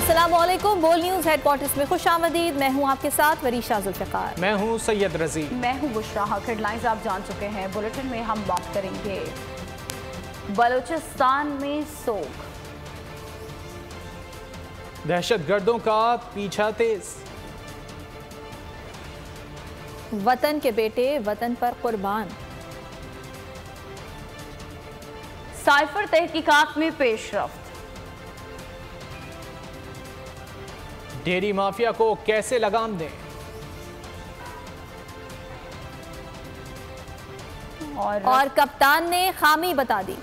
अस्सलामुअलैकुम। बोल news headquarters में खुश आमदीद। मैं हूँ आपके साथ वरीशा जुल्फ़िकार। मैं हूँ सैयद रजी। मैं हूँ बुशरा। हेडलाइंस आप जान चुके हैं। बुलेटिन में हम बात करेंगे बलूचिस्तान में सोग, दहशतगर्दों का पीछा तेज, वतन के बेटे वतन पर कुर्बान, साइफर तहकीकात में पेशरफ्त, डेयरी माफिया को कैसे लगाम दें, और कप्तान ने खामी बता दी।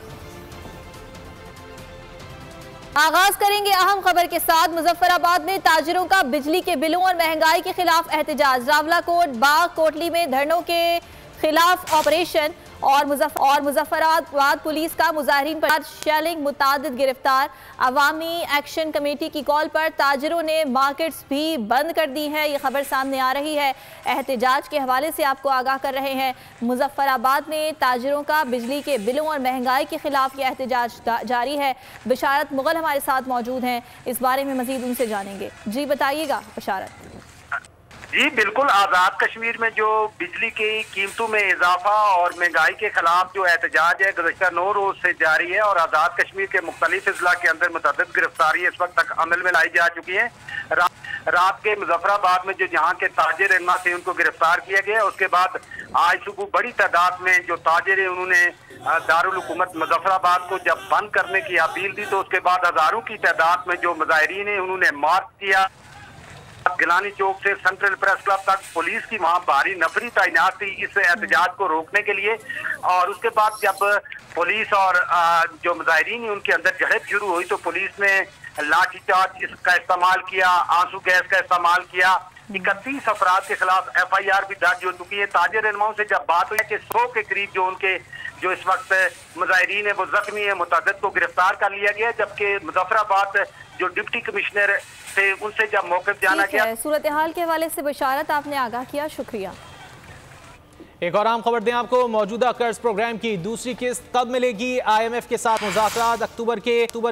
आगाज करेंगे अहम खबर के साथ। मुजफ्फराबाद में ताजिरों का बिजली के बिलों और महंगाई के खिलाफ एहतजाज। रावलाकोट, बाग, कोटली में धरनों के खिलाफ ऑपरेशन और मुजफ्फराबाद पुलिस का मुजाहिरीन पर शेलिंग, मुतादिद गिरफ्तार। अवामी एक्शन कमेटी की कॉल पर ताजिरों ने मार्केट्स भी बंद कर दी हैं। ये खबर सामने आ रही है। एहतजाज के हवाले से आपको आगाह कर रहे हैं। मुजफ्फराबाद में ताजिरों का बिजली के बिलों और महंगाई के खिलाफ ये एहतजाज जारी है। बिशारत मुगल हमारे साथ मौजूद हैं, इस बारे में मजीद उनसे जानेंगे। जी बताइएगा बिशारत। जी बिल्कुल, आज़ाद कश्मीर में जो बिजली की कीमतों में इजाफा और महंगाई के खिलाफ जो एहतजाज है गुज़श्ता 9 रोज से जारी है और आज़ाद कश्मीर के मुख्तलिफ अजला के अंदर मुतअद्दिद गिरफ्तारी इस वक्त तक अमल में लाई जा चुकी है। रात के मुजफ्फराबाद में जो जहाँ के ताजिर इनमा से उनको गिरफ्तार किया गया, उसके बाद आज सुबह बड़ी तादाद में जो ताजिर है उन्होंने दारुल हुकूमत मुजफ्फराबाद को जब बंद करने की अपील दी, तो उसके बाद हजारों की तादाद में जो मुजाहिरीन है उन्होंने मार्च किया। गिलानी चौक से सेंट्रल प्रेस क्लब तक पुलिस की वहां भारी नफरी तैनात थी इस एहतजाज को रोकने के लिए। और उसके बाद जब पुलिस और जो मुजाहिरीन उनके अंदर झड़प शुरू हुई तो पुलिस ने लाठीचार्ज इसका इस्तेमाल किया, आंसू गैस का इस्तेमाल किया। 31 अफराद के खिलाफ FIR भी दर्ज हो चुकी है। ताजिर इनमाओं से जब बात हुई कि 100 के करीब जो इस वक्त मुजाहिरीन है वो जख्मी है, मुतअद्दिद को गिरफ्तार कर लिया गया, जबकि मुजफ्फराबाद जो डिप्टी कमिश्नर थे उनसे जब मौके जाना गया। सूरत हाल के हवाले से बिशारत आपने आगाह किया, शुक्रिया। एक और आम खबर दें आपको। मौजूदा कर्ज प्रोग्राम की दूसरी किस्त कब मिलेगी? IMF के साथ मुज़ाकरात अक्टूबर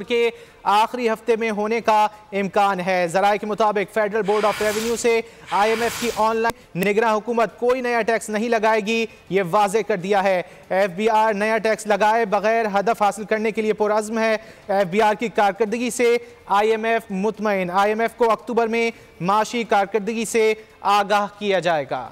के आखिरी हफ्ते में होने का इम्कान है। ज़राए के मुताबिक फेडरल बोर्ड ऑफ रेवेन्यू से IMF की ऑनलाइन निगरान हुकूमत कोई नया टैक्स नहीं लगाएगी, ये वाज़े कर दिया है। FBR नया टैक्स लगाए बगैर हदफ हासिल करने के लिए पुरअज़्म है। FBR की कारकर्दगी से IMF मुतमईन। IMF को अक्टूबर में माशी कारकर्दगी से आगाह किया जाएगा।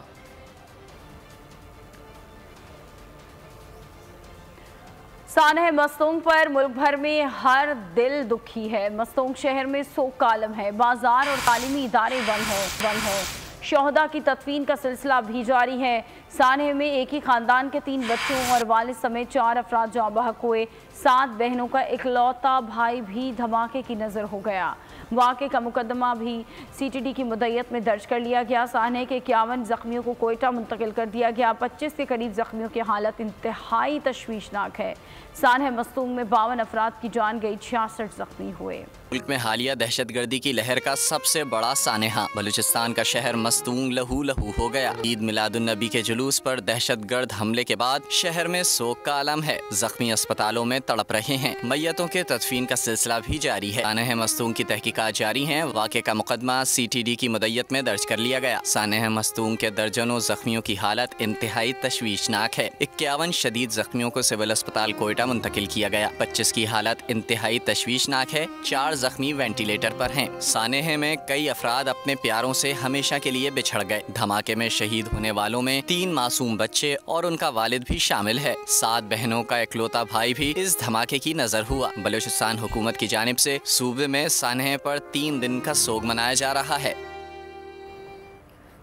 सानह मस्तूंग पर मुल्क भर में हर दिल दुखी है। मस्तूंग शहर में सोग का आलम है। बाजार और तालीमी इदारे बंद हैं। शोहदा की तदफीन का सिलसिला भी जारी है। सानह में एक ही खानदान के 3 बच्चों और वालिद समेत 4 अफराद जाँ बहक हुए। 7 बहनों का इकलौता भाई भी धमाके की नज़र हो गया। वाक़े का मुकदमा भी CTD की मुद्दत में दर्ज कर लिया गया। सानह के 51 जख्मियों को कोयटा मुंतकिल कर दिया गया। 25 के करीब जख्मियों की हालत इंतहाई तशवीशनाक है। सानह मस्तूंग में 52 अफराद की जान गई, 66 जख्मी हुए। मुल्क में हालिया दहशतगर्दी की लहर का सबसे बड़ा सानहा बलूचिस्तान का शहर मस्तूंग लहू लहू हो गया। ईद मिलादुन नबी के जुलूस पर दहशतगर्द हमले के बाद शहर में सोग का आलम है। जख्मी अस्पतालों में तड़प रहे हैं। मैयतों के तदफीन का सिलसिला भी जारी है। सानह मस्तूंग की तहकीकात जारी है। वाक़े का मुकदमा CTD की मुद्दत में दर्ज कर लिया गया। सानह मस्तूंग के दर्जनों जख्मियों की हालत इंतहाई तशवीशनाक है। 51 शदीद जख्मियों को सिविल अस्पताल कोयटा मुंतकिल किया गया। 25 की हालत इंतहाई तशवीशनाक है। 4 जख्मी वेंटिलेटर पर हैं। सानह में कई अफराद अपने प्यारों से हमेशा के लिए बिछड़ गए। धमाके में शहीद होने वालों में 3 मासूम बच्चे और उनका वालिद भी शामिल है। 7 बहनों का इकलौता भाई भी इस धमाके की नजर हुआ। बलूचिस्तान हुकूमत की जानिब से सूबे में सानह पर 3 दिन का सोग मनाया जा रहा है।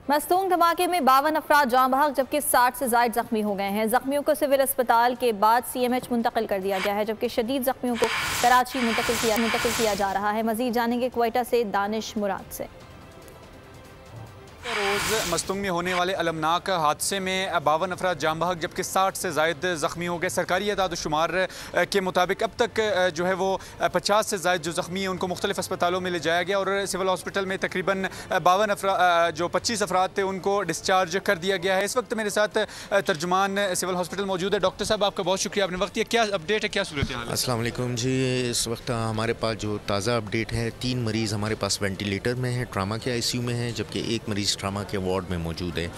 मस्तूंग धमाके में 52 अफराद जाँ बहक जबकि 60 से ज़ायद जख्मी हो गए हैं। जख्मियों को सिविल अस्पताल के बाद CMH मुंतकिल कर दिया गया है, जबकि शदीद जख्मियों को कराची मुंतकिल किया जा रहा है। मजीद जानेंगे क्वेटा से दानिश मुराद से। रोज़ मस्तूंग में होने वाले अलमनाक हादसे में 52 अफराद जाम बहक जबकि 60 से ज़ायद ज़ख्मी हो गए। सरकारी अदाद-ओ-शुमार के मुताबिक अब तक जो है वो 50 से ज़ायद जो ज़ख्मी हैं उनको मुख्तलिफ अस्पतालों में ले जाया गया और सिविल हॉस्पिटल में तकरीबन 52 अफराद जो 25 अफराद थे उनको डिस्चार्ज कर दिया गया है। इस वक्त मेरे साथ तर्जुमान सिविल हॉस्पिटल मौजूद है। डॉक्टर साहब आपका बहुत शुक्रिया, आपने वक्त दिया। क्या अपडेट है, क्या सूरत हाल है? अस्सलाम वालेकुम जी, इस वक्त हमारे पास जो ताज़ा अपडेट है 3 मरीज़ हमारे पास वेंटिलेटर में है, ट्रामा के ICU में है, जबकि 1 मरीज़ ट्रामा के वार्ड में मौजूद है,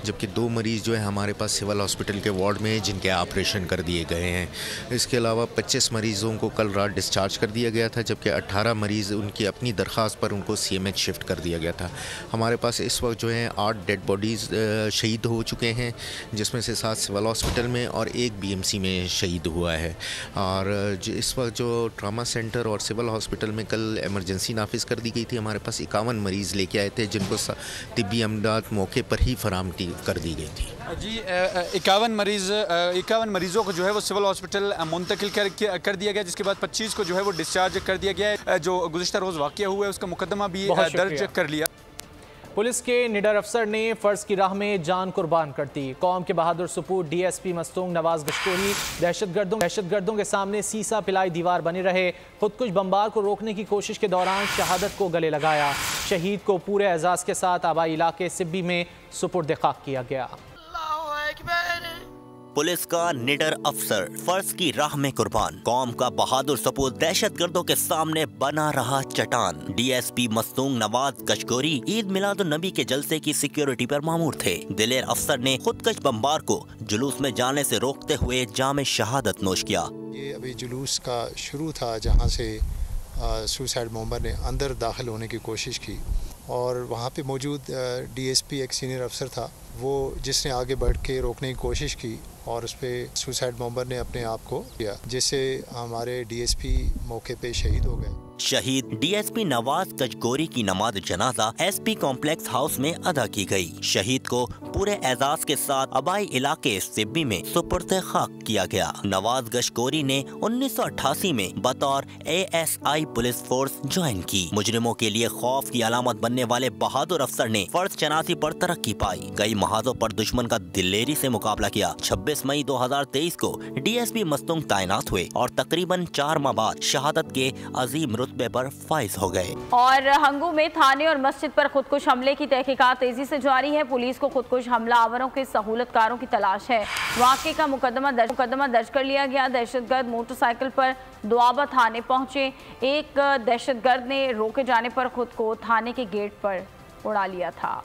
जबकि 2 मरीज़ जो है हमारे पास सिविल हॉस्पिटल के वार्ड में है जिनके ऑपरेशन कर दिए गए हैं। इसके अलावा 25 मरीज़ों को कल रात डिस्चार्ज कर दिया गया था, जबकि 18 मरीज़ उनकी अपनी दरख्वास्त पर उनको CMH शिफ्ट कर दिया गया था। हमारे पास इस वक्त जो है 8 डेड बॉडीज़ शहीद हो चुके हैं, जिसमें से 7 सिविल हॉस्पिटल में और 1 BMC में शहीद हुआ है। और इस वक्त जो ट्रामा सेंटर और सिविल हॉस्पिटल में कल एमरजेंसी नाफिज कर दी गई थी, हमारे पास 51 मरीज़ लेके आए थे जिनको तिब्बी अमदाद मौके पर ही फराम कर दी गई थी। जी 51 मरीज़ों को जो है वो सिविल हॉस्पिटल मुंतकिल कर दिया गया, जिसके बाद 25 को जो है वो डिस्चार्ज कर दिया गया है। जो गुज़िश्ता रोज़ वाक़या हुआ है उसका मुकदमा भी दर्ज कर लिया। पुलिस के निडर अफसर ने फ़र्ज की राह में जान कुर्बान कर दी। कौम के बहादुर सपूत DSP मस्तूंग नवाज गश्कोरी दहशतगर्दों के सामने सीसा पिलाई दीवार बने रहे। खुदकुश बमबार को रोकने की कोशिश के दौरान शहादत को गले लगाया। शहीद को पूरे एजाज़ के साथ आबाई इलाके सिब्बी में सुपुर्द खाक किया गया। पुलिस का निडर अफसर फर्ज की राह में कुर्बान, कौम का बहादुर सपूत दहशतगर्दों के सामने बना रहा चट्टान। DSP मस्तूंग नवाज कशकोरी ईद मिलादुन नबी के जलसे की सिक्योरिटी पर मामूर थे। दिलेर अफसर ने खुदकश बमबार को जुलूस में जाने से रोकते हुए जाम शहादत नोश किया। ये अभी जुलूस का शुरू था जहाँ से सुसाइड बॉम्बर ने अंदर दाखिल होने की कोशिश की और वहाँ पे मौजूद DSP एक सीनियर अफसर था, वो जिसने आगे बढ़ के रोकने की कोशिश की और उस पर सुसाइड बॉम्बर ने अपने आप को किया, जिससे हमारे DSP मौके पे शहीद हो गए। शहीद DSP नवाज कशकोरी की नमाज जनाजा SP कॉम्प्लेक्स हाउस में अदा की गई। शहीद को पूरे एजाज के साथ आबाई इलाके सिब्बी में सुपुर्द खाक किया गया। नवाज कशकोरी ने 1988 में बतौर ASI पुलिस फोर्स ज्वाइन की। मुजरिमों के लिए खौफ की अलामत बनने वाले बहादुर अफसर ने फर्ज शनासी पर तरक्की पाई, कई महाजों पर दुश्मन का दिलेरी से मुकाबला किया। 26 मई 2023 को DSP मस्तूंग तैनात हुए और तकरीबन 4 माह बाद शहादत के अजीम रुतबे पर फाइज हो गए। और हंगू में थाने और मस्जिद पर खुदकुश हमले की तहकीकात तेजी से जारी है। पुलिस को खुदकुश हमलावरों के सहूलतकारों की तलाश है। वाक़े का मुकदमा दर्ज कर लिया गया। दहशतगर्द मोटरसाइकिल पर दुआबा थाने पहुंचे। एक दहशतगर्द ने रोके जाने पर खुद को थाने के गेट पर उड़ा लिया था।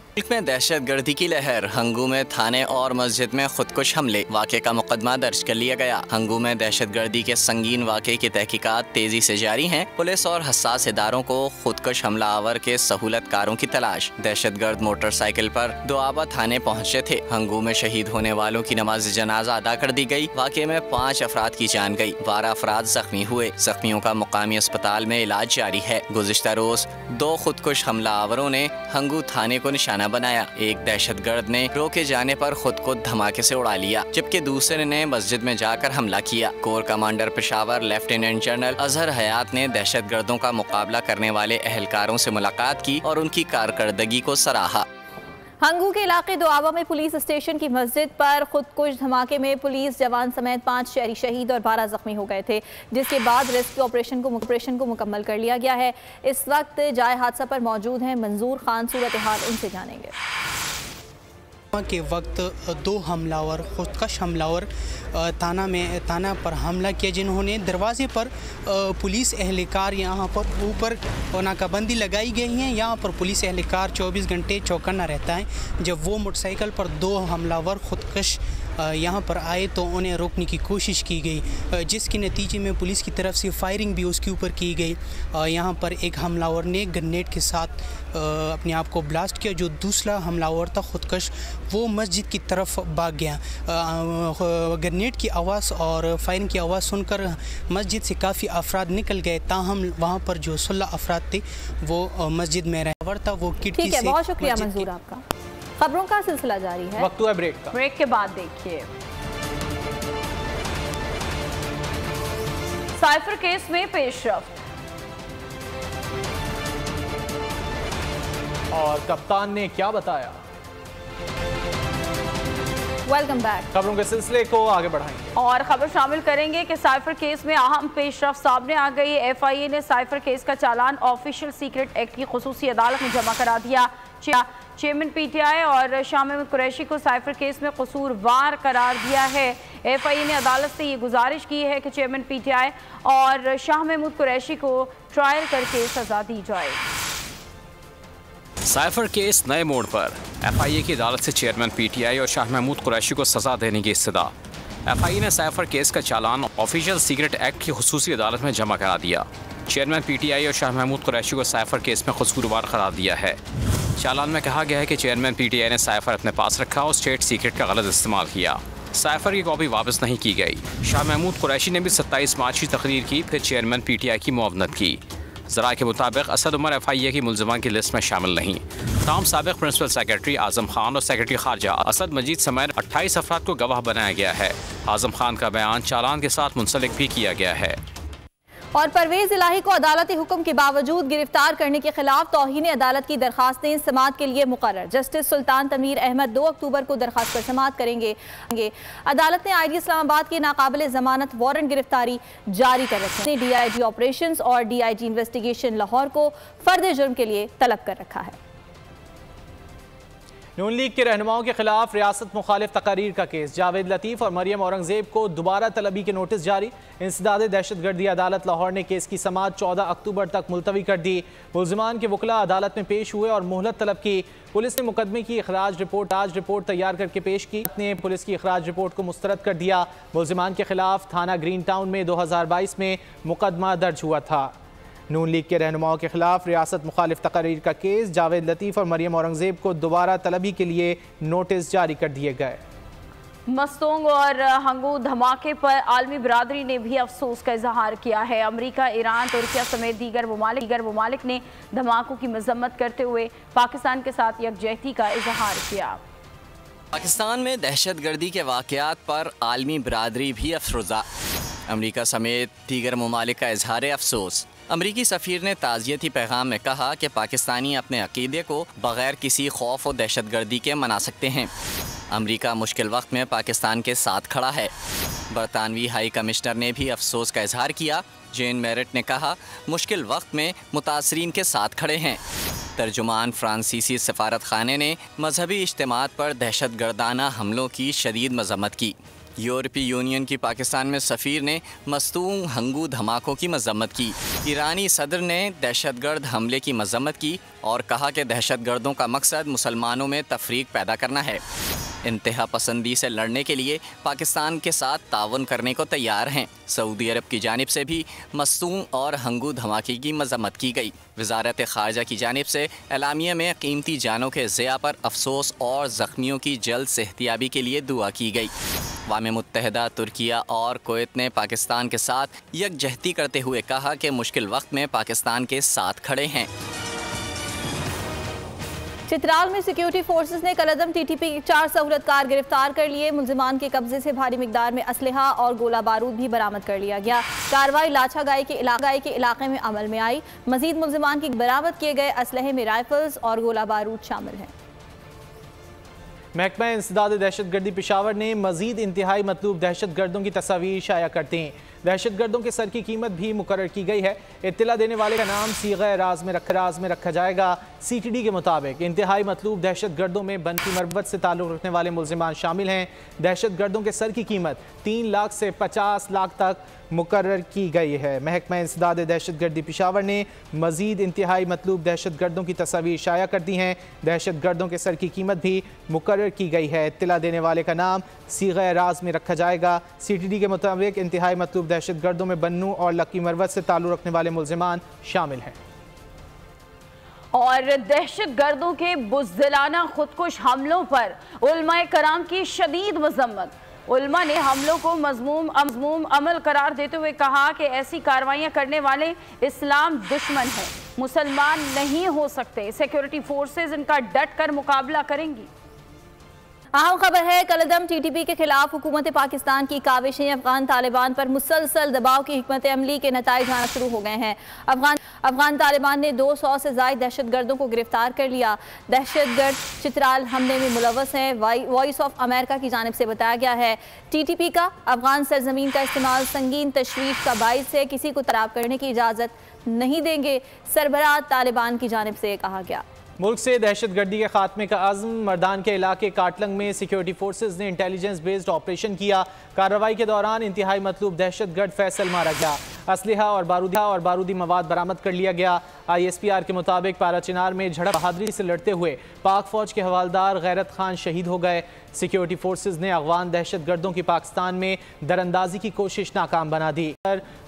मुल्क में दहशतगर्दी की लहर, हंगू में थाने और मस्जिद में खुदकुश हमले, वाक़े का मुकदमा दर्ज कर लिया गया। हंगू में दहशतगर्दी के संगीन वाक़े की तहकीकात तेजी से जारी हैं। पुलिस और हसास इदारों को खुदकुश हमलावर के सहूलतकारों की तलाश। दहशतगर्द मोटरसाइकिल पर दुआबा थाने पहुंचे थे। हंगू में शहीद होने वालों की नमाज जनाजा अदा कर दी गई। वाक़े में 5 अफराद की जान गई, 12 अफराद जख्मी हुए। जख्मियों का मुकामी अस्पताल में इलाज जारी है। गुज़िश्ता रोज 2 खुदकुश हमलावरों ने हंगू थाने को निशाना बनाया। एक दहशतगर्द ने रोके जाने पर खुद को धमाके से उड़ा लिया, जबकि दूसरे ने मस्जिद में जाकर हमला किया। Corps commander Peshawar lieutenant general Azhar Hayat ने दहशतगर्दों का मुकाबला करने वाले अहलकारों से मुलाकात की और उनकी कारकर्दगी को सराहा। हंगू के इलाके दुआबा में पुलिस स्टेशन की मस्जिद पर खुदकुश धमाके में पुलिस जवान समेत 5 शहरी शहीद और 12 जख्मी हो गए थे, जिसके बाद रेस्क्यू ऑपरेशन को मुकम्मल कर लिया गया है। इस वक्त जाए हादसा पर मौजूद हैं मंजूर खान, सूरत हाल उनसे जानेंगे। के वक्त 2 हमलावर खुदकश हमलावर थाना पर हमला किया, जिन्होंने दरवाजे पर पुलिस एहलकार यहाँ पर ऊपर नाकाबंदी लगाई गई है। यहाँ पर पुलिस एहलकार 24 घंटे चौकन्ना रहता है। जब वो मोटरसाइकिल पर 2 हमलावर खुदकश यहाँ पर आए तो उन्हें रोकने की कोशिश की गई, जिसके नतीजे में पुलिस की तरफ से फायरिंग भी उसके ऊपर की गई। यहाँ पर एक हमलावर ने ग्रेनेड के साथ अपने आप को ब्लास्ट किया। जो दूसरा हमलावर था खुदकश, वो मस्जिद की तरफ भाग गया। ग्रेनेड की आवाज़ और फायरिंग की आवाज़ सुनकर मस्जिद से काफ़ी अफराद निकल गए, ताहम वहाँ पर जो 16 अफराद थे वो मस्जिद में रहवर था। वो ठीक है, बहुत शुक्रिया मंजूर आपका। खबरों का सिलसिला जारी है, वक्त हुआ ब्रेक का। ब्रेक के बाद देखिए साइफर केस में पेशरफ्त। और कप्तान ने क्या बताया। Welcome back. खबरों के सिलसिले को आगे बढ़ाएंगे और खबर शामिल करेंगे कि साइफर केस में अहम पेशरफ सामने आ गई। एफआईए ने साइफर केस का चालान ऑफिशियल सीक्रेट एक्ट की खुसूसी अदालत में जमा करा दिया। चेयरमैन पीटीआई और शाह महमूद कुरैशी को साइफर केस में कसूरवार करार दिया है। एफआईए ने अदालत से ये गुजारिश की है कि चेयरमैन पीटीआई और शाह महमूद कुरैशी को ट्रायल करके सजा दी जाए। साइफर केस नए मोड़ पर। एफआईए की अदालत से चेयरमैन पीटीआई और शाह महमूद कुरैशी को सजा देने की इस्तदा। एफआईए ने साइफर केस का चालान ऑफिशियल सीक्रेट एक्ट की खुसूसी अदालत में जमा करा दिया। चेयरमैन पीटीआई और शाह महमूद कुरैशी को साइफर केस में कसूरवार करार दिया है। चालान में कहा गया है कि चेयरमैन पीटीआई ने साइफर अपने पास रखा और स्टेट सीक्रेट का गलत इस्तेमाल किया। साइफर की कॉपी वापस नहीं की गई। शाह महमूद कुरैशी ने भी 27 मार्च की तकरीर की, फिर चेयरमैन पीटीआई की मुआवनत की। ज़राए के मुताबिक असद उमर एफआईए की मुलज़मान की लिस्ट में शामिल नहीं। तमाम साबिक़ प्रिंसिपल सेक्रेटरी आज़म खान और सेक्रेटरी खारजा असद मजीद समेत 28 अफराद को गवाह बनाया गया है। आज़म खान का बयान चालान के साथ मुंसलिक भी किया गया है। और परवेज इलाही को अदालती हुक्म के बावजूद गिरफ्तार करने के खिलाफ तौहीन अदालत की दरखास्तें समाअत के लिए मुकर्रर। जस्टिस सुल्तान तमीर अहमद 2 अक्टूबर को दरखास्त पर समाअत करेंगे। अदालत ने आईजी इस्लामाबाद के नाकाबिल जमानत वारंट गिरफ्तारी जारी कर रखे हैं। डीआईजी ऑपरेशंस और डीआईजी इन्वेस्टिगेशन लाहौर को फर्द जुर्म के लिए तलब कर रखा है। नून लीग के रहनुमाओं के खिलाफ रियासत मुखालिफ तकारीर का केस। जावेद लतीफ़ और मरियम औरंगजेब को दोबारा तलबी के नोटिस जारी। इंसदाद दहशतगर्दी अदालत लाहौर ने केस की समाअत 14 अक्टूबर तक मुलतवी कर दी। मुलजिमान के वकला अदालत में पेश हुए और मोहलत तलब की। पुलिस ने मुकदमे की अखराज रिपोर्ट तैयार करके पेश की। ने पुलिस की अखराज रिपोर्ट को मुस्तरद कर दिया। मुलजिमान के खिलाफ थाना ग्रीन टाउन में 2022 में मुकदमा दर्ज हुआ था। नून लीग के रहनुमाओं के खिलाफ रियासत मुखालिफ तकारीर का केस। जावेद लतीफ़ और मरियम औरंगजेब को दोबारा तलबी के लिए नोटिस जारी कर दिए गए। मस्तोंग और हंगू धमाके पर आलमी बरादरी ने भी अफसोस का इजहार किया है। अमेरिका, ईरान, तुर्किया समेत दीगर ममालिक ने धमाकों की मजम्मत करते हुए पाकिस्तान के साथ यकजहती का इजहार किया। पाकिस्तान में दहशतगर्दी के वाक़यात पर आलमी बरादरी भी अफसरदा। अमेरिका समेत दीगर ममालिक का इजहार अफसोस। अमरीकी सफ़ीर ने ताज़ियती पैगाम में कहा कि पाकिस्तानी अपने अक़ीदे को बग़ैर किसी खौफ और दहशतगर्दी के मना सकते हैं। अमरीका मुश्किल वक्त में पाकिस्तान के साथ खड़ा है। बरतानवी हाई कमिश्नर ने भी अफसोस का इजहार किया। जेन मेरिट ने कहा, मुश्किल वक्त में मुतासरीन के साथ खड़े हैं। तर्जुमान फ्रांसीसी सफारत खाने ने मजहबी इज्तिमात पर दहशतगर्दाना हमलों की शदीद मजम्मत की। यूरोपीय यूनियन की पाकिस्तान में सफ़ीर ने मस्तूंग हंगू धमाकों की मजम्मत की। ईरानी सदर ने दहशतगर्द हमले की मजम्मत की और कहा कि दहशतगर्दों का मकसद मुसलमानों में तफरीक पैदा करना है। इंतहा पसंदी से लड़ने के लिए पाकिस्तान के साथ ताउन करने को तैयार हैं। सऊदी अरब की जानिब से भी मस्तूंग और हंगू धमाके की मजम्मत की गई। वजारत ख़ारजा की जानिब से एलामिया में कीमती जानों के ज़िया पर अफसोस और ज़ख्मियों की जल्द सेहतियाबी के लिए दुआ की गई। अक़वाम मुत्तहिदा, तुर्किया और कुवैत ने पाकिस्तान के साथ यकजहती करते हुए कहा कि मुश्किल वक्त में पाकिस्तान के साथ खड़े हैं। चित्राल में सिक्योरिटी फोर्सेस ने कलअदम टीटीपी के 4 सहूलतकार गिरफ्तार कर लिए। मुलजिमान के कब्जे से भारी मिकदार में असलहा और गोला बारूद भी बरामद कर लिया गया। कार्रवाई लाछा गाय के इलाके में अमल में आई। मजीद मुलजिमान की बरामद किए गए असलहे में राइफल्स और गोला बारूद शामिल हैं। महकमा इंसदाद दहशतगर्दी पेशावर ने मजीद इंतहाई मतलूब दहशतगर्दों की तस्वीर शाया करते हैं। दहशतगर्दों के सर की कीमत भी मुकर्रर की गई है। इत्तला देने वाले का नाम सीग़े राज में रखा जाएगा। CTD के मुताबिक इंतहाई मतलूब दहशतगर्दों में बनती मरबत से ताल्लुक़ रखने वाले मुलजिमान शामिल हैं। दहशतगर्दों के सर की कीमत 3 लाख से 50 लाख तक मुकर्रर की गई है। महकमा इंसदाद दहशतगर्दी पेशावर ने मजीद इंतहाई मतलूब दहशतगर्दों की तस्वीर शाया कर दी हैं। दहशतगर्दों के सर की कीमत भी मुकर्रर की गई है। इत्तला देने वाले का नाम सीग़े राज में रखा जाएगा। CTD के मुताबिक इंतहाई मतलूब दहशतगर्दों में बन्नू और लक्की मरवत से ताल्लुक़ रखने वाले मुलजिमान शामिल हैं। और दहशतगर्दों के बुज़दिलाना खुदकुश हमलों पर उलमाए कराम की शदीद मजम्मत। उलमा ने हमलों को मज़मूम अमल करार देते हुए कहा कि ऐसी कार्रवाइयाँ करने वाले इस्लाम दुश्मन है, मुसलमान नहीं हो सकते। सिक्योरिटी फोर्सेज इनका डट कर मुकाबला करेंगी। अहम खबर है, कलदम TTP के खिलाफ हुकूमत पाकिस्तान की काविशें अफगान तालिबान पर मुसलसल दबाव की हिकमत अमली के नताइज आना शुरू हो गए हैं। अफगान तालिबान ने 200 से ज़ायद दहशतगर्दों को गिरफ्तार कर लिया। दहशतगर्द चित्राल हमले में मुलव्वस हैं। वॉइस ऑफ अमेरिका की जानिब से बताया गया है, TTP का अफगान सरजमीन का इस्तेमाल संगीन तशवीश का बाइस है, किसी को तराब करने की इजाज़त नहीं देंगे, सरबराह तालिबान की जानिब से कहा गया। मुल्क से दहशतगर्दी के खात्मे का अज़्म। मर्दान के इलाके काटलंग में सिक्योरिटी फोर्सेज ने इंटेलिजेंस बेस्ड ऑपरेशन किया। कार्रवाई के दौरान इंतहाई मतलूब दहशतगर्द फैसल मारा गया। असलहा और बारूदी मवाद बरामद कर लिया गया। ISPR के मुताबिक पाराचिनार में झड़प बहादुरी से लड़ते हुए पाक फौज के हवालदार गैरत खान शहीद हो गए। सिक्योरिटी फोर्सेज ने अफगान दहशतगर्दों की पाकिस्तान में दरअंदाजी की कोशिश नाकाम बना दी।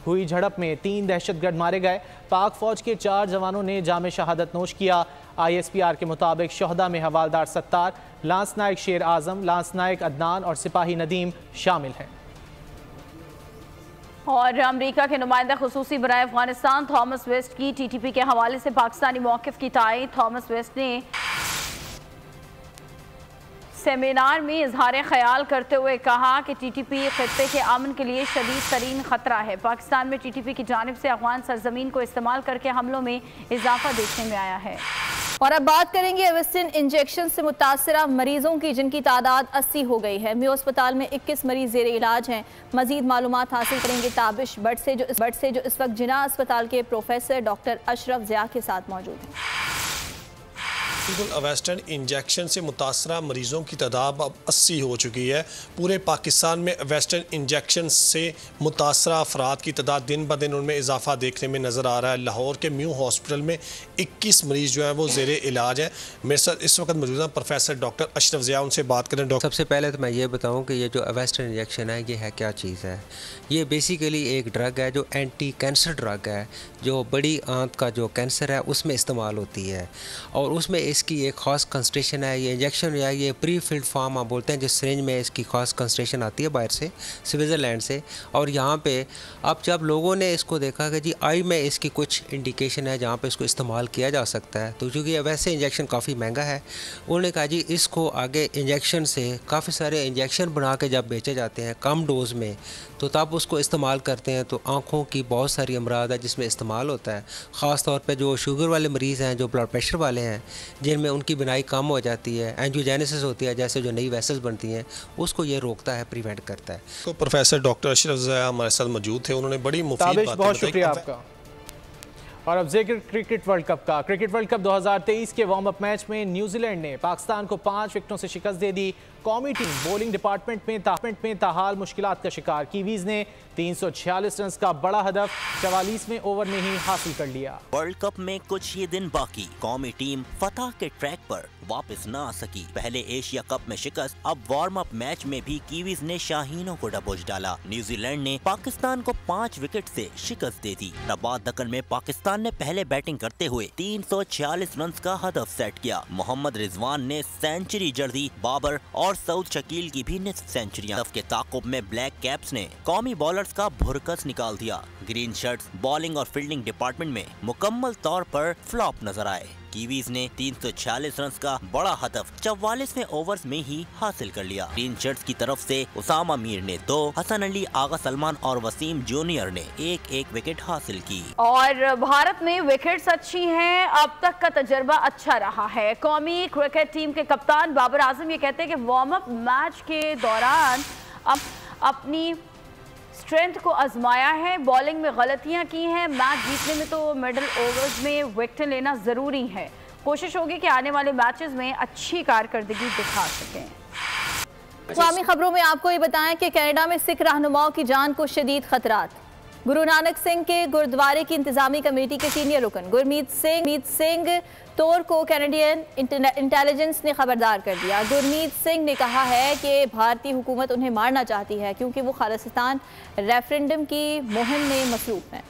हुई झड़प में 3 दहशतगर्द मारे गए। पाक फौज के 4 जवानों ने जामे शहादत नोश किया। ISPR के मुताबिक शहदा में हवालदार सत्तार, लांस नायक शेर आजम, लांस नायक अदनान और सिपाही नदीम शामिल हैं। और अमेरिका के नुमाइंदा खुसूसी बराए अफगानिस्तान थॉमस वेस्ट की TTP के हवाले से पाकिस्तानी मौक़िफ़ की तायीद। थॉमस वेस्ट ने सेमिनार में इजहार ख्याल करते हुए कहा कि TTP खित्ते के अमन के लिए शदीद तरीन ख़तरा है। पाकिस्तान में TTP की जानिब से अफगान सरजमीन को इस्तेमाल करके हमलों में इजाफा देखने में आया है। और अब बात करेंगे एविस्टिन इंजेक्शन से मुतासरा मरीजों की, जिनकी तादाद 80 हो गई है। म्यो अस्पताल में 21 मरीज ज़ेरे इलाज हैं। मजीद मालूमात हासिल करेंगे ताबिश बट से जो इस वक्त जिना अस्पताल के प्रोफेसर डॉक्टर अशरफ ज़िया के साथ मौजूद हैं। एविस्टिन इंजेक्शन से मुतासरा मरीज़ों की तादाद अब 80 हो चुकी है। पूरे पाकिस्तान में एविस्टिन इंजेक्शन से मुतासरा अफराद की तादाद दिन ब दिन उनमें इजाफा देखने में नज़र आ रहा है। लाहौर के म्यू हॉस्पिटल में 21 मरीज़ जो है वो ज़ेरे इलाज है। मेरे साथ इस वक्त मौजूद हैं प्रोफेसर डॉक्टर अशरफ ज़िया, उनसे बात करें। डॉक्टर, सबसे पहले तो मैं ये बताऊँ कि ये जो एविस्टिन इंजेक्शन है ये है क्या चीज़ है। ये बेसिकली एक ड्रग है जो एंटी कैंसर ड्रग है, जो बड़ी आंत का जो कैंसर है उसमें इस्तेमाल होती है और उसमें इसकी एक ख़ास कंसंट्रेशन है। ये इंजेक्शन या ये प्री फिल्ड फार्म आप बोलते हैं, जिस सिरिंज में इसकी ख़ास कंसंट्रेशन आती है बाहर से, स्विट्ज़रलैंड से। और यहाँ पे अब जब लोगों ने इसको देखा कि जी आई में इसकी कुछ इंडिकेशन है जहाँ पे इसको इस्तेमाल किया जा सकता है, तो चूँकि वैसे इंजेक्शन काफ़ी महंगा है, उन्होंने कहा जी इसको आगे इंजेक्शन से काफ़ी सारे इंजेक्शन बना के जब बेचे जाते हैं कम डोज में, तो तब उसको इस्तेमाल करते हैं। तो आँखों की बहुत सारी अमराद है जिसमें इस्तेमाल होता है। ख़ास तौर पे जो शुगर वाले मरीज़ हैं, जो ब्लड प्रेशर वाले हैं, जिनमें उनकी बिनाई कम हो जाती है, एंजियोजेनेसिस होती है, जैसे जो नई वेसल्स बनती हैं, उसको ये रोकता है, प्रिवेंट करता है। तो प्रोफेसर डॉक्टर अशरफ ज़िया हमारे साथ मौजूद थे, उन्होंने बड़ी मुफीद बात बहुत शुक्रिया आपका। और अब जिक्र क्रिकेट वर्ल्ड कप का। क्रिकेट वर्ल्ड कप 2023 के वार्म अप मैच में न्यूजीलैंड ने पाकिस्तान को 5 विकेटों से शिकस्त दे दी। कौमी टीम बॉलिंग डिपार्टमेंट में ताहाल मुश्किलात का शिकार। कीवीज ने 346 रन का बड़ा हदफ 44वें ओवर में ही हासिल कर लिया। वर्ल्ड कप में कुछ ही दिन बाकी, कौमी टीम फतह के ट्रैक पर वापस न आ सकी। पहले एशिया कप में शिकस्त, अब वार्म अप मैच में भी कीवीज ने शाहीनों को डबोच डाला। न्यूजीलैंड ने पाकिस्तान को 5 विकेट से शिकस्त दे दी। रबात दक्कन में पाकिस्तान ने पहले बैटिंग करते हुए 346 रन का हदफ सेट किया। मोहम्मद रिजवान ने सेंचुरी जड़ दी। बाबर और सऊद शकील की भी निस्फ सेंचुरियां। के ताकुब में ब्लैक कैप्स ने कौमी बॉलर्स का भुरकस निकाल दिया। ग्रीन शर्ट्स बॉलिंग और फील्डिंग डिपार्टमेंट में मुकम्मल तौर पर फ्लॉप नजर आए। कीवीज ने 346 रन का बड़ा हदफ 44वें ओवर्स में ही हासिल कर लिया। ग्रीन शर्ट्स की तरफ से उसामा मीर ने 2, हसन अली, आगा सलमान और वसीम जूनियर ने एक विकेट हासिल की। और भारत में विकेट्स अच्छी हैं, अब तक का तजर्बा अच्छा रहा है। कौमी क्रिकेट टीम के कप्तान बाबर आजम ये कहते हैं कि वार्म अप मैच के दौरान अब अपनी स्ट्रेंथ को आजमाया है, बॉलिंग में गलतियां की हैं। मैच जीतने में तो मिडल ओवर्स में विकेट लेना ज़रूरी है। कोशिश होगी कि आने वाले मैचेस में अच्छी कारकर्दगी दिखा सकें। इस्लामी खबरों में आपको ये बताएं कि कनाडा में सिख रहनुमाओं की जान को शदीद खतरात। गुरु नानक सिंह के गुरुद्वारे की इंतजामी कमेटी के सीनियर रुकन गुरमीत सिंह तौर को कैनेडियन इंटेलिजेंस ने खबरदार कर दिया। गुरमीत सिंह ने कहा है कि भारतीय हुकूमत उन्हें मारना चाहती है क्योंकि वो खालिस्तान रेफरेंडम की मुहिम में मसरूफ हैं।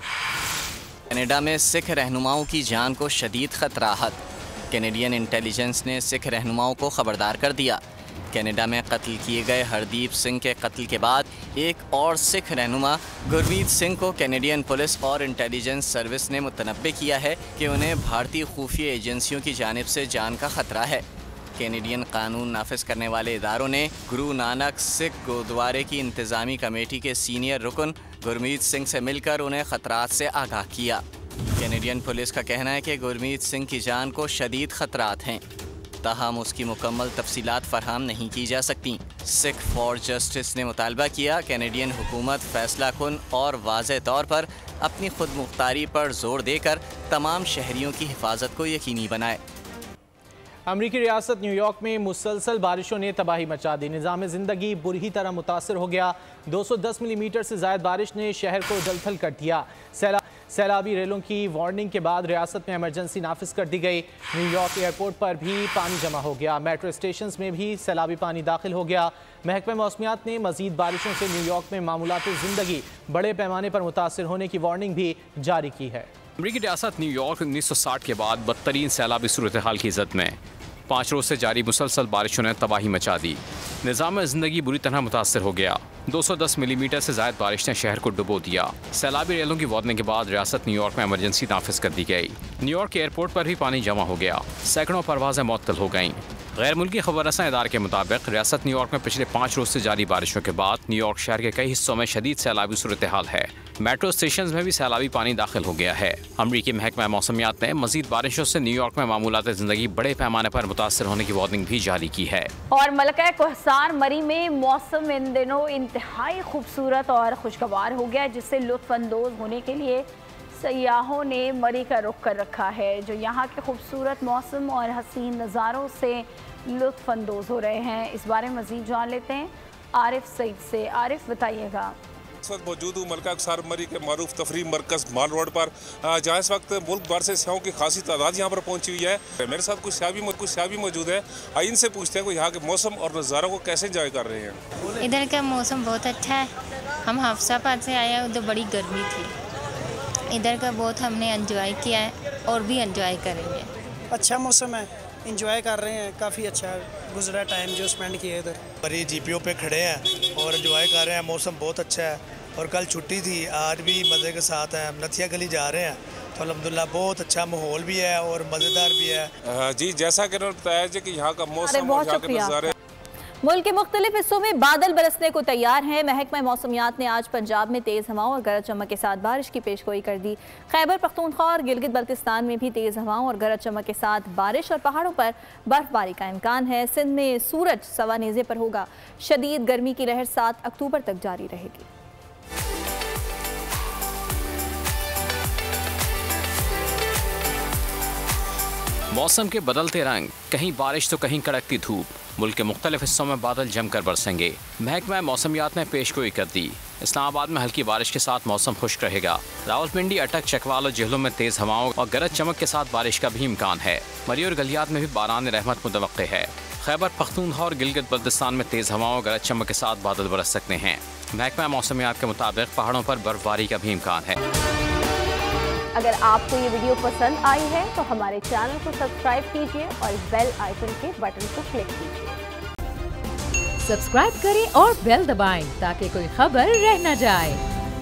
कनाडा में सिख रहनुमाओं की जान को शदीद खतराहत। कैनेडियन इंटेलिजेंस ने सिख रहनुमाओं को खबरदार कर दिया। कनाडा में कत्ल किए गए हरदीप सिंह के कत्ल के बाद एक और सिख रहनुमा गुरमीत सिंह को कैनेडियन पुलिस और इंटेलिजेंस सर्विस ने मुतनब्बे किया है कि उन्हें भारतीय खुफिया एजेंसियों की जानिब से जान का खतरा है। कैनेडियन कानून नाफिज करने वाले इदारों ने गुरु नानक सिख गुरुद्वारे की इंतजामी कमेटी के सीनियर रुकन गुरमीत सिंह से मिलकर उन्हें खतरात से आगाह किया। कैनेडियन पुलिस का कहना है कि गुरमीत सिंह की जान को शदीद खतरात हैं, ताहम उसकी मुकम्मल तफसीलात फराहम नहीं की जा सकती। सिख फॉर जस्टिस ने मुतालबा किया कैनेडियन हुकूमत फैसला कुन और वाज़ेह तौर पर अपनी खुद मुख्तारी पर जोर देकर तमाम शहरियों की हिफाजत को यकीनी बनाए। अमरीकी रियासत न्यूयॉर्क में मुसलसल बारिशों ने तबाही मचा दी। निज़ाम ज़िंदगी बुरी तरह मुतासर हो गया। 210 मिलीमीटर से ज़ायद बारिश ने शहर को जलथल कर दिया। सैलाबी रेलों की वार्निंग के बाद रियासत में इमरजेंसी नाफिज कर दी गई। न्यूयॉर्क एयरपोर्ट पर भी पानी जमा हो गया। मेट्रो स्टेशन में भी सैलाबी पानी दाखिल हो गया। महकमा मौसमियात ने मजीद बारिशों से न्यूयॉर्क में मामूलात ज़िंदगी बड़े पैमाने पर मुतासर होने की वार्निंग भी जारी की है। अमरीकी रियासत न्यूयॉर्क 1960 के बाद बदतरीन सैलाबी सूरत हाल की इज़्ज़त में 5 रोज़ से जारी मुसलसल बारिशों ने तबाही मचा दी। निज़ाम ज़िंदगी बुरी तरह मुतासर हो गया। 210 मिलीमीटर से ज़ायद बारिश ने शहर को डुबो दिया। सैलाबी रेलों की वार्निंग के बाद रियासत न्यूयॉर्क में इमरजेंसी नाफिज कर दी गई। न्यूयॉर्क एयरपोर्ट पर भी पानी जमा हो गया। सैकड़ों परवाज़ें मुअत्तल हो गईं। गैर मुल्की खबर रसां इदारे के मुताबिक रियासत न्यूयॉर्क में पिछले 5 रोज़ से जारी बारिशों के बाद न्यूयॉर्क शहर के कई हिस्सों में शदीद सैलाबी सूरत हाल है। मेट्रो स्टेशन में भी सैलाबी पानी दाखिल हो गया है। अमरीकी महकमा मौसमियात ने मजीद बारिशों से न्यूयॉर्क में मामूलात ज़िंदगी बड़े पैमाने पर मुतासर होने की वार्निंग भी जारी की है। और मलका कोहसार मरी में मौसम इन दिनों इंतहाई खूबसूरत और खुशगवार हो गया है, जिससे लुत्फानंदोज होने के लिए सयाहों ने मरी का रुख कर रखा है, जो यहाँ के खूबसूरत मौसम और हसीन नज़ारों से लुत्फानंदोज हो रहे हैं। इस बारे में मज़ीद जान लेते हैं आरिफ सईद से। आरिफ बताइएगा। इस वक्त मौजूद हूँ मलका कोहसार मरी के मारूफ तफरी मरकज़ माल रोड पर, जहाँ इस वक्त मुल्क भर से सयाहों की खासी तादाद यहाँ पर पहुँची हुई है। मेरे साथ कुछ सयाह भी मौजूद है। इनसे पूछते हैं कि यहाँ के मौसम और नज़ारों को कैसे इंजॉय कर रहे हैं। इधर का मौसम बहुत अच्छा है। हम हाफसाबाद से आए हैं, उधर बड़ी गर्मी थी। इधर का बहुत हमने एंजॉय किया है और भी एंजॉय करेंगे। अच्छा मौसम है, इंजॉय कर रहे हैं। काफ़ी अच्छा गुजरा टाइम जो स्पेंड किया इधर। मरी जीपीओ पे खड़े हैं और एंजॉय कर रहे हैं। मौसम बहुत अच्छा है और कल छुट्टी थी, आज भी मज़े के साथ हैं। हम नथिया गली जा रहे हैं तो अल्हम्दुलिल्लाह बहुत अच्छा माहौल भी है और मज़ेदार भी है। जी, जैसा कि उन्होंने बताया कि यहाँ का मौसम और यहाँ के नज़ारे। मुल्क के मुख्तलिफ हिस्सों में बादल बरसने को तैयार हैं। महकमा मौसमियात ने आज पंजाब में तेज़ हवाओं और गरज चमक के साथ बारिश की पेशगोई कर दी। खैबर पख्तूनख्वा और गिलगित बल्तिस्तान में भी तेज़ हवाओं और गरज चमक के साथ बारिश और पहाड़ों पर बर्फबारी का इम्कान है। सिंध में सूरज सवा नेज़े पर होगा। शदीद गर्मी की लहर 7 अक्टूबर तक जारी रहेगी। मौसम के बदलते रंग, कहीं बारिश तो कहीं कड़कती धूप। मुल्क के मुख्तलिफ हिस्सों में बादल जमकर बरसेंगे। महकमा मौसमियात ने पेशगोई कर दी। इस्लामाबाद में हल्की बारिश के साथ मौसम खुश्क रहेगा। रावलपिंडी, अटक, चकवाल और जेहलों में तेज़ हवाओं और गरज चमक के साथ बारिश का भी इम्कान है। मरी और गलियात में भी बारान रहमत मुतवक्के है। खैबर पख्तूनख्वा और गिलगित बल्तिस्तान में तेज़ हवाओं और गरज चमक के साथ बादल बरस सकते हैं। महकमा मौसमियात के मुताबिक पहाड़ों पर बर्फबारी का भी इम्कान है। अगर आपको ये वीडियो पसंद आई है तो हमारे चैनल को सब्सक्राइब कीजिए और बेल आइकन के बटन को क्लिक कीजिए। सब्सक्राइब करें और बेल दबाएं ताकि कोई खबर रह न जाए।